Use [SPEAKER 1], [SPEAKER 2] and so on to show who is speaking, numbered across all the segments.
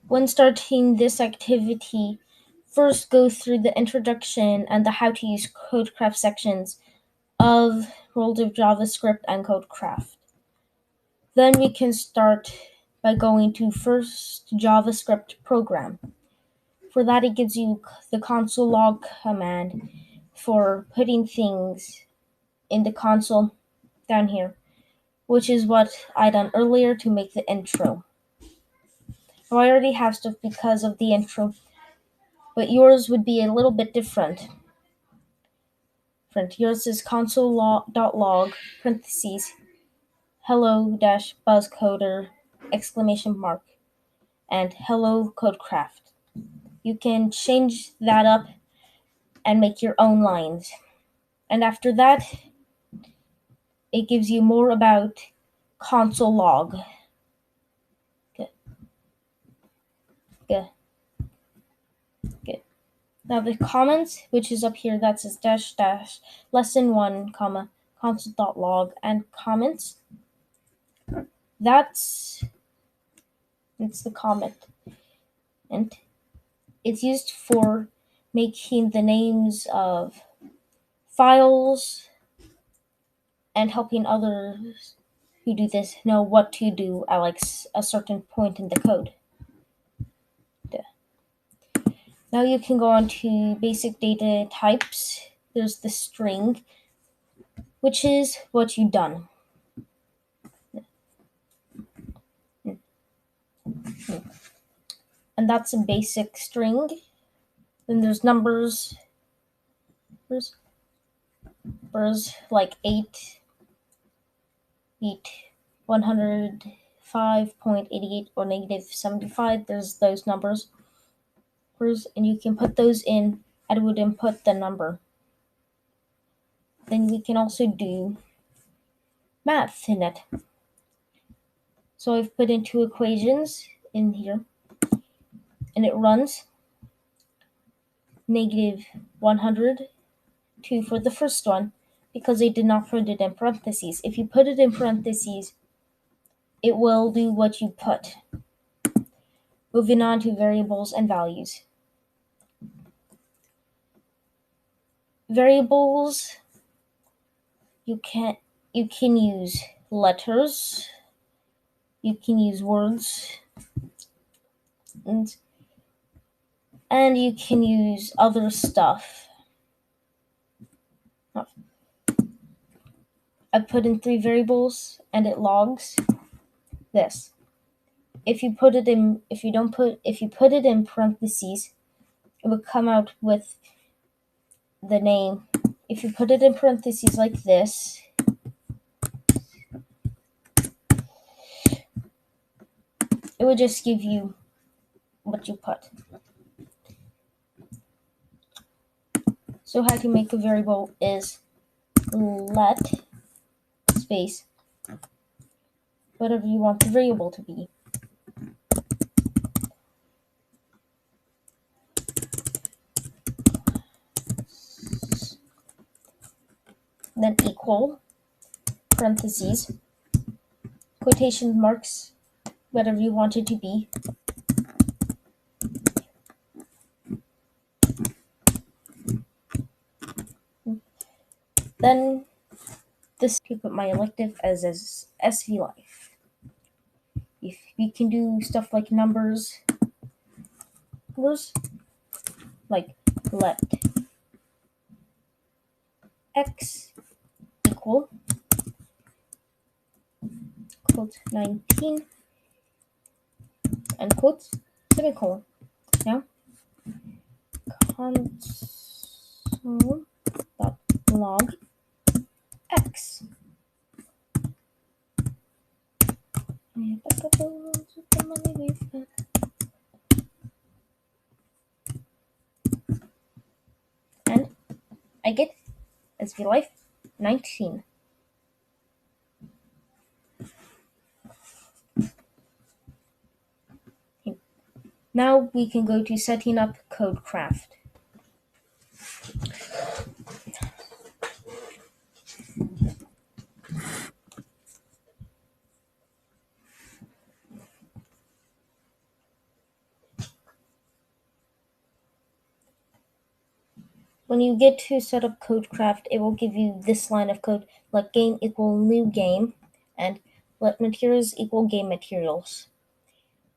[SPEAKER 1] When starting this activity, first go through the introduction and the how to use Codecraft sections of World of JavaScript and Codecraft. Then we can start by going to first JavaScript program. For that, it gives you the console log command for putting things in the console down here, which is what I done earlier to make the intro. So I already have stuff because of the intro, but yours would be a little bit different. Yours is console.log parentheses hello-buzzcoder exclamation mark and hello codecraft. You can change that up and make your own lines. And after that, it gives you more about console log. Good. Now the comments, which is up here, that says -- lesson1, console.log and comments. It's the comment. And it's used for making the names of files and helping others who do this know what to do at like a certain point in the code. Now you can go on to basic data types. There's the string, which is what you've done. And that's a basic string. Then there's numbers like 8, 105.88 or -75. There's those numbers. And you can put those in and it would input the number. Then we can also do math in it. So I've put in 2 equations in here and it runs -102 for the first one because they did not put it in parentheses. If you put it in parentheses, it will do what you put. Moving on to variables and values. Variables, you can use letters, you can use words, and you can use other stuff. I put in 3 variables and it logs this. If you put it in parentheses, it would come out with the name. If you put it in parentheses like this, it would just give you what you put. So how to make a variable is let space whatever you want the variable to be. Then equal, parentheses, quotation marks, whatever you want it to be. Then this to put my elective as SV Life. If we can do stuff like numbers, like let x equal quote 19 and quotes semicolon. Now console.log x. And I get SV Life 19. Now we can go to setting up Codecraft. When you get to set up codecraft, it will give you this line of code: let game equal new game, and let materials equal game materials.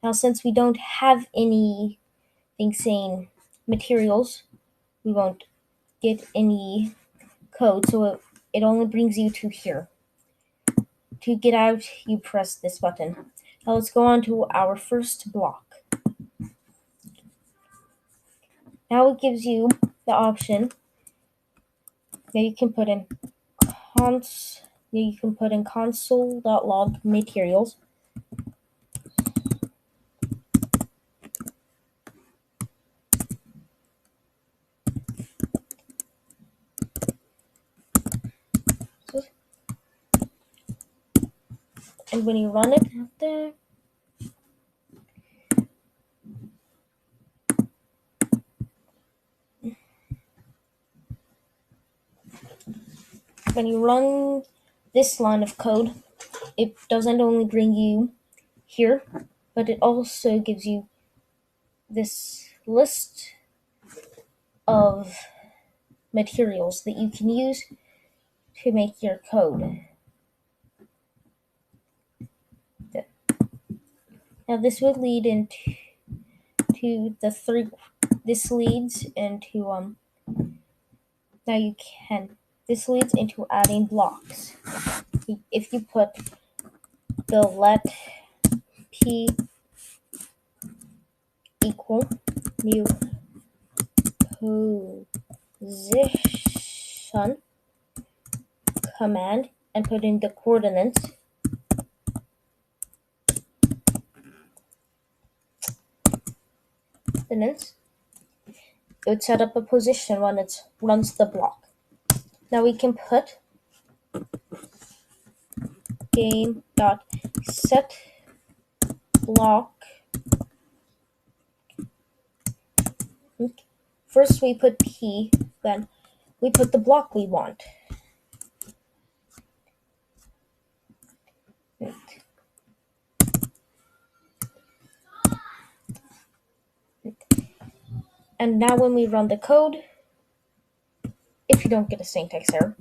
[SPEAKER 1] Now, since we don't have anything saying materials, we won't get any code, so it only brings you to here. To get out, you press this button. Now let's go on to our first block. Now it gives you the option that you can put in console.log materials. And when you run it out there, when you run this line of code, it doesn't only bring you here, but it also gives you this list of materials that you can use to make your code. Now this would lead into the three. This leads into Now you can. This leads into adding blocks. If you put the let p equal new position command and put in the coordinates, it would set up a position when it runs the block. Now we can put game.set block. First we put p, then we put the block we want. And now when we run the code, if you don't get a syntax error,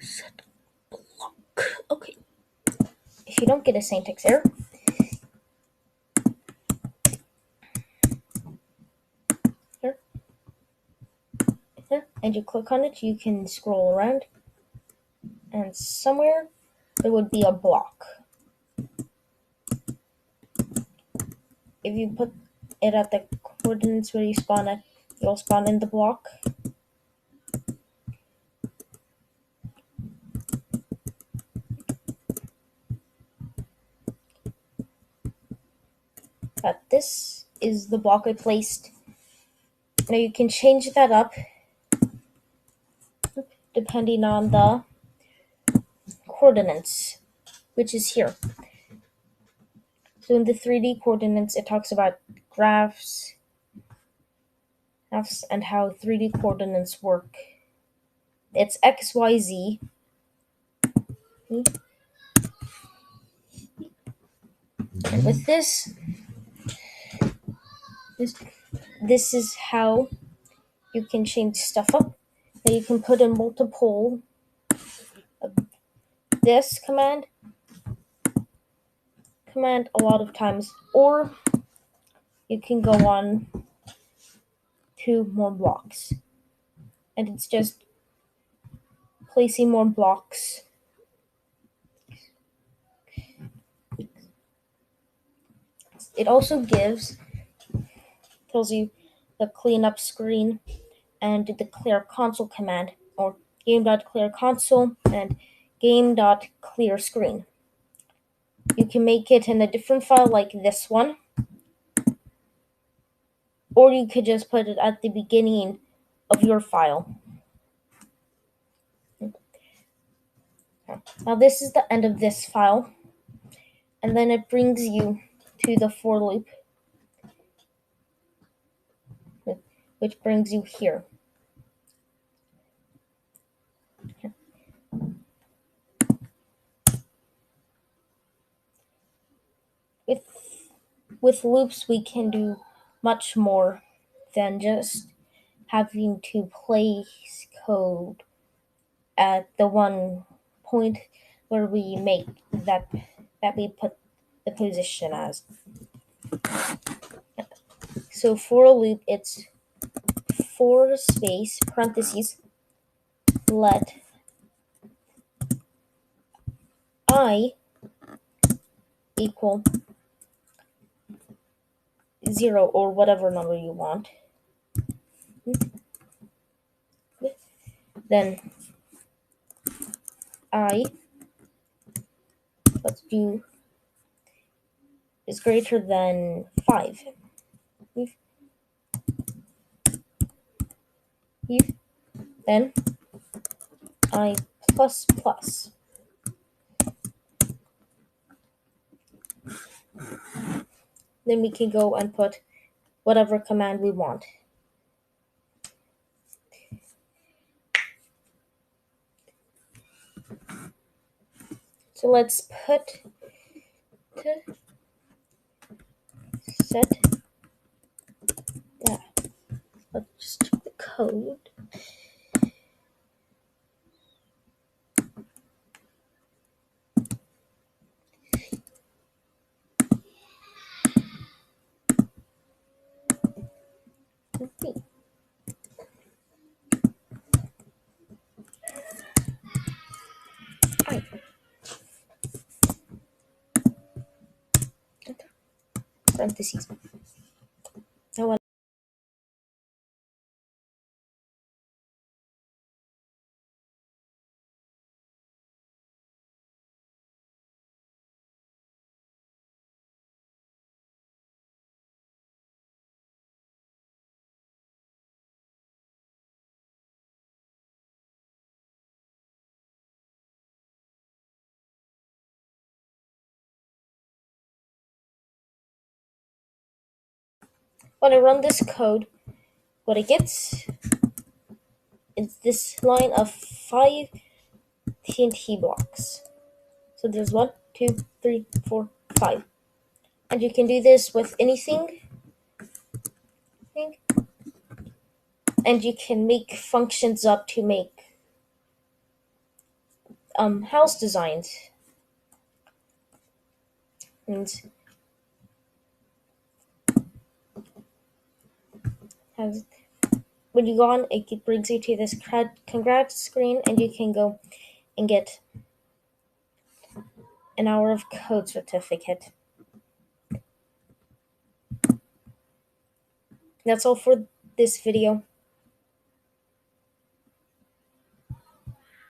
[SPEAKER 1] set block. Okay. If you don't get a syntax error, here, and you click on it, you can scroll around, and somewhere there would be a block. If you put it at the coordinates where you spawn it, you'll spawn in the block. But this is the block I placed. Now you can change that up depending on the coordinates, which is here. So in the 3D coordinates, it talks about graphs and how 3D coordinates work. It's X, Y, Z. And with this is how you can change stuff up. Now you can put in multiple this command a lot of times, or you can go on to more blocks, and it's just placing more blocks. It also tells you the cleanup screen and the clear console command, or game.clear console and game.clear screen. You can make it in a different file like this one, or you could just put it at the beginning of your file. Now this is the end of this file, and then it brings you to the for loop, which brings you here. with loops, we can do much more than just having to place code at the one point where we make that we put the position as. So for a loop, it's for space parentheses let I equal 0 or whatever number you want. Then I, let's do, is greater than 5. Then I plus plus. Then we can go and put whatever command we want. So let's put set that. Let's just check the code. Okay. Alright. Parentheses. Now when I run this code, what it gets is this line of 5 TNT blocks. So there's 1, 2, 3, 4, 5. And you can do this with anything. And you can make functions up to make house designs. And has, when you go on, it brings you to this congrats screen, and you can go and get an hour of code certificate. That's all for this video.